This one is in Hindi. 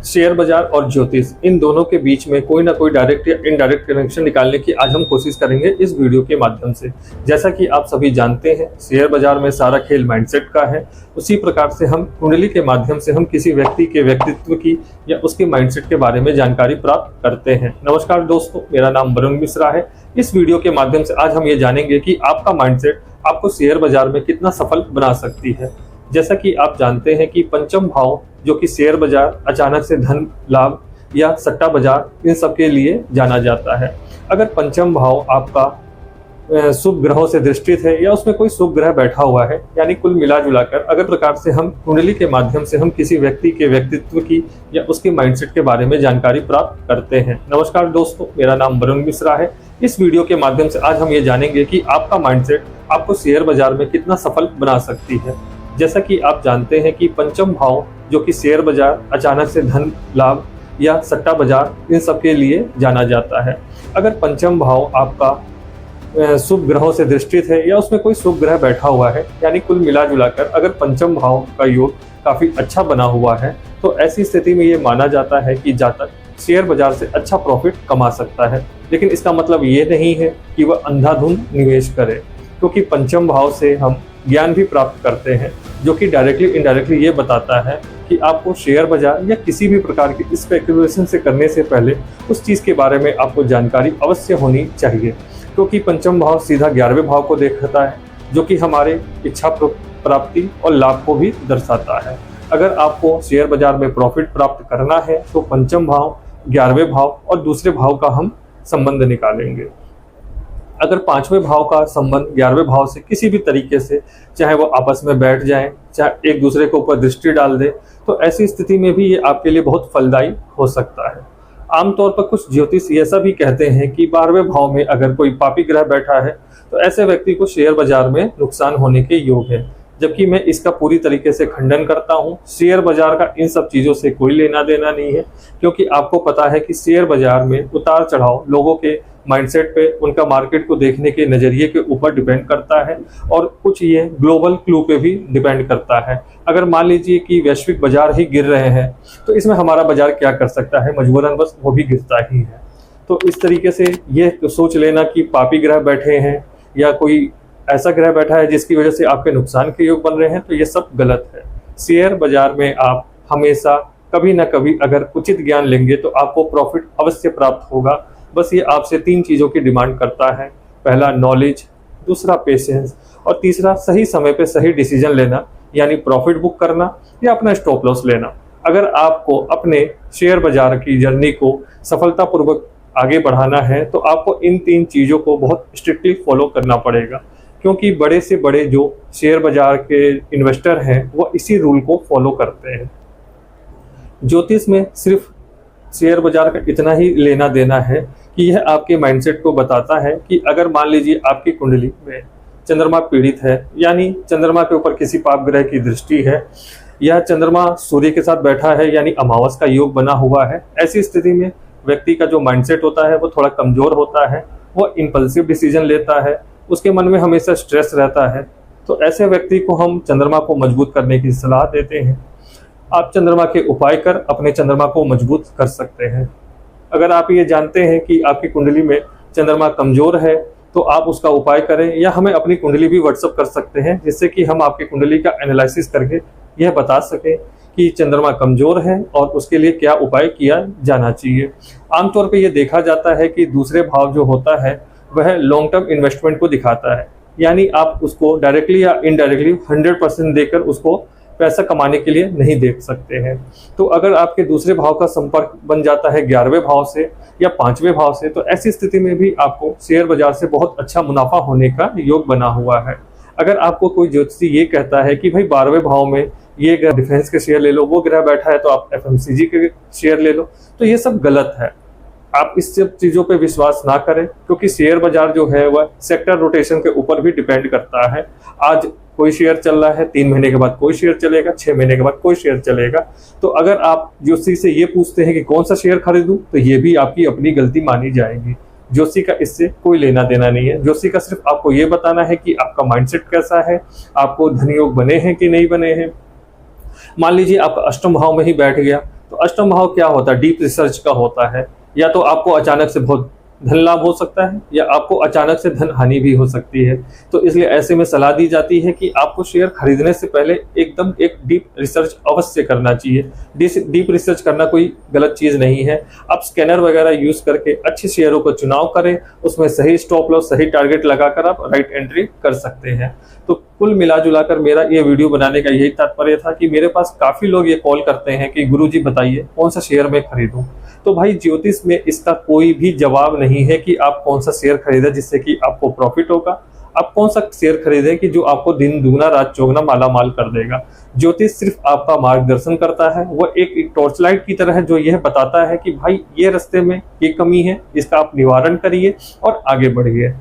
शेयर बाजार और ज्योतिष, इन दोनों के बीच में कोई ना कोई डायरेक्ट या इनडायरेक्ट कनेक्शन निकालने की आज हम कोशिश करेंगे इस वीडियो के माध्यम से। जैसा कि आप सभी जानते हैं, शेयर बाजार में सारा खेल माइंडसेट का है। उसी प्रकार से हम कुंडली के माध्यम से हम किसी व्यक्ति के व्यक्तित्व की या उसके माइंडसेट के बारे में जानकारी प्राप्त करते हैं। नमस्कार दोस्तों, मेरा नाम वरुण मिश्रा है। इस वीडियो के माध्यम से आज हम ये जानेंगे कि आपका माइंडसेट आपको शेयर बाजार में कितना सफल बना सकती है। जैसा कि आप जानते हैं कि पंचम भाव जो कि शेयर बाजार, अचानक से धन लाभ या सट्टा बाजार, इन सब के लिए जाना जाता है। अगर पंचम भाव आपका शुभ ग्रहों से दृष्टित है या उसमें कोई शुभ ग्रह बैठा हुआ है, यानी कुल मिला जुलाकर अगर प्रकार से हम कुंडली के माध्यम से हम किसी व्यक्ति के व्यक्तित्व की या उसके माइंडसेट के बारे में जानकारी प्राप्त करते हैं। नमस्कार दोस्तों, मेरा नाम वरुण मिश्रा है। इस वीडियो के माध्यम से आज हम ये जानेंगे कि आपका माइंडसेट आपको शेयर बाजार में कितना सफल बना सकती है। जैसा कि आप जानते हैं कि पंचम भाव जो कि शेयर बाजार, अचानक से धन लाभ या सट्टा बाजार, इन सब के लिए जाना जाता है। अगर पंचम भाव आपका शुभ ग्रहों से दृष्टित है या उसमें कोई शुभ ग्रह बैठा हुआ है, यानी कुल मिला जुलाकर अगर पंचम भाव का योग काफी अच्छा बना हुआ है, तो ऐसी स्थिति में ये माना जाता है कि जातक शेयर बाजार से अच्छा प्रॉफिट कमा सकता है। लेकिन इसका मतलब ये नहीं है कि वह अंधाधुंध निवेश करे, क्योंकि पंचम भाव से हम ज्ञान भी प्राप्त करते हैं जो कि डायरेक्टली इनडायरेक्टली ये बताता है कि आपको शेयर बाजार या किसी भी प्रकार की स्पेकुलेशन से करने से पहले उस चीज़ के बारे में आपको जानकारी अवश्य होनी चाहिए। क्योंकि पंचम भाव सीधा 11वें भाव को देखता है जो कि हमारे इच्छा प्राप्ति और लाभ को भी दर्शाता है। अगर आपको शेयर बाजार में प्रॉफिट प्राप्त करना है तो पंचम भाव, 11वें भाव और दूसरे भाव का हम संबंध निकालेंगे। अगर 5वें भाव का संबंध 11वें भाव से किसी भी तरीके से, चाहे वो आपस में बैठ जाएं, चाहे एक दूसरे के ऊपर दृष्टि डाल दे, तो ऐसी स्थिति में भी ये आपके लिए बहुत फलदायी हो सकता है। आमतौर पर कुछ ज्योतिष ऐसा भी कहते हैं कि 12वें भाव में अगर कोई पापी ग्रह बैठा है तो ऐसे व्यक्ति को शेयर बाजार में नुकसान होने के योग है, जबकि मैं इसका पूरी तरीके से खंडन करता हूं। शेयर बाजार का इन सब चीज़ों से कोई लेना देना नहीं है, क्योंकि आपको पता है कि शेयर बाजार में उतार चढ़ाव लोगों के माइंडसेट पे, उनका मार्केट को देखने के नज़रिए के ऊपर डिपेंड करता है, और कुछ ये ग्लोबल क्लू पे भी डिपेंड करता है। अगर मान लीजिए कि वैश्विक बाजार ही गिर रहे हैं तो इसमें हमारा बाजार क्या कर सकता है, मजबूरन बस वो भी गिरता ही है। तो इस तरीके से ये सोच लेना कि पापी ग्रह बैठे हैं या कोई ऐसा ग्रह बैठा है जिसकी वजह से आपके नुकसान के योग बन रहे हैं, तो ये सब गलत है। शेयर बाजार में आप हमेशा कभी ना कभी अगर उचित ज्ञान लेंगे तो आपको प्रॉफिट अवश्य प्राप्त होगा। बस ये आपसे 3 चीज़ों की डिमांड करता है। पहला नॉलेज, दूसरा पेशेंस और तीसरा सही समय पे सही डिसीजन लेना, यानी प्रॉफिट बुक करना या अपना स्टॉप लॉस लेना। अगर आपको अपने शेयर बाजार की जर्नी को सफलतापूर्वक आगे बढ़ाना है तो आपको इन 3 चीज़ों को बहुत स्ट्रिक्टली फॉलो करना पड़ेगा, क्योंकि बड़े से बड़े जो शेयर बाजार के इन्वेस्टर हैं वो इसी रूल को फॉलो करते हैं। ज्योतिष में सिर्फ शेयर बाजार का इतना ही लेना देना है कि यह आपके माइंडसेट को बताता है कि अगर मान लीजिए आपकी कुंडली में चंद्रमा पीड़ित है, यानी चंद्रमा के ऊपर किसी पाप ग्रह की दृष्टि है, या चंद्रमा सूर्य के साथ बैठा है यानी अमावस का योग बना हुआ है, ऐसी स्थिति में व्यक्ति का जो माइंडसेट होता है वो थोड़ा कमजोर होता है, वो इम्पल्सिव डिसीजन लेता है, उसके मन में हमेशा स्ट्रेस रहता है। तो ऐसे व्यक्ति को हम चंद्रमा को मजबूत करने की सलाह देते हैं। आप चंद्रमा के उपाय कर अपने चंद्रमा को मजबूत कर सकते हैं। अगर आप ये जानते हैं कि आपकी कुंडली में चंद्रमा कमजोर है तो आप उसका उपाय करें, या हमें अपनी कुंडली भी व्हाट्सअप कर सकते हैं, जिससे कि हम आपकी कुंडली का एनालिसिस करके यह बता सकें कि चंद्रमा कमजोर है और उसके लिए क्या उपाय किया जाना चाहिए। आमतौर पर यह देखा जाता है कि दूसरे भाव जो होता है वह लॉन्ग टर्म इन्वेस्टमेंट को दिखाता है, यानी आप उसको डायरेक्टली या इनडायरेक्टली 100% देकर उसको पैसा कमाने के लिए नहीं देख सकते हैं। तो अगर आपके दूसरे भाव का संपर्क बन जाता है 11वें भाव से या 5वें भाव से, तो ऐसी स्थिति में भी आपको शेयर बाजार से बहुत अच्छा मुनाफा होने का योग बना हुआ है। अगर आपको कोई ज्योतिषी ये कहता है कि भाई 12वें भाव में ये ग्रह डिफेंस के शेयर ले लो, वो ग्रह बैठा है तो आप FMCG के शेयर ले लो, तो ये सब गलत है। आप इस सब चीज़ों पे विश्वास ना करें, क्योंकि शेयर बाजार जो है वह सेक्टर रोटेशन के ऊपर भी डिपेंड करता है। आज कोई शेयर चल रहा है, 3 महीने के बाद कोई शेयर चलेगा, 6 महीने के बाद कोई शेयर चलेगा। तो अगर आप ज्योतिषी से ये पूछते हैं कि कौन सा शेयर खरीदूं, तो ये भी आपकी अपनी गलती मानी जाएगी। ज्योतिषी का इससे कोई लेना देना नहीं है। ज्योतिषी का सिर्फ आपको ये बताना है कि आपका माइंडसेट कैसा है, आपको धन योग बने हैं कि नहीं बने हैं। मान लीजिए आपका अष्टम भाव में ही बैठ गया तो अष्टम भाव क्या होता है? डीप रिसर्च का होता है। या तो आपको अचानक से बहुत धन लाभ हो सकता है या आपको अचानक से धन हानि भी हो सकती है। तो इसलिए ऐसे में सलाह दी जाती है कि आपको शेयर खरीदने से पहले एकदम एक डीप रिसर्च अवश्य करना चाहिए। डीप रिसर्च करना कोई गलत चीज नहीं है। आप स्कैनर वगैरह यूज करके अच्छे शेयरों को चुनाव करें, उसमें सही स्टॉप लॉस, सही टारगेट लगाकर आप राइट एंट्री कर सकते हैं। तो कुल मिला जुला कर मेरा ये वीडियो बनाने का यही तात्पर्य था कि मेरे पास काफी लोग ये कॉल करते हैं कि गुरुजी बताइए कौन सा शेयर मैं खरीदूं। तो भाई ज्योतिष में इसका कोई भी जवाब नहीं है कि आप कौन सा शेयर खरीदें जिससे कि आपको प्रॉफिट होगा। आप कौन सा शेयर खरीदें कि जो आपको दिन दुगना रात चौगुना माला माल कर देगा। ज्योतिष सिर्फ आपका मार्गदर्शन करता है। वह एक टॉर्च लाइट की तरह है जो यह बताता है कि भाई ये रास्ते में ये कमी है, इसका आप निवारण करिए और आगे बढ़िए।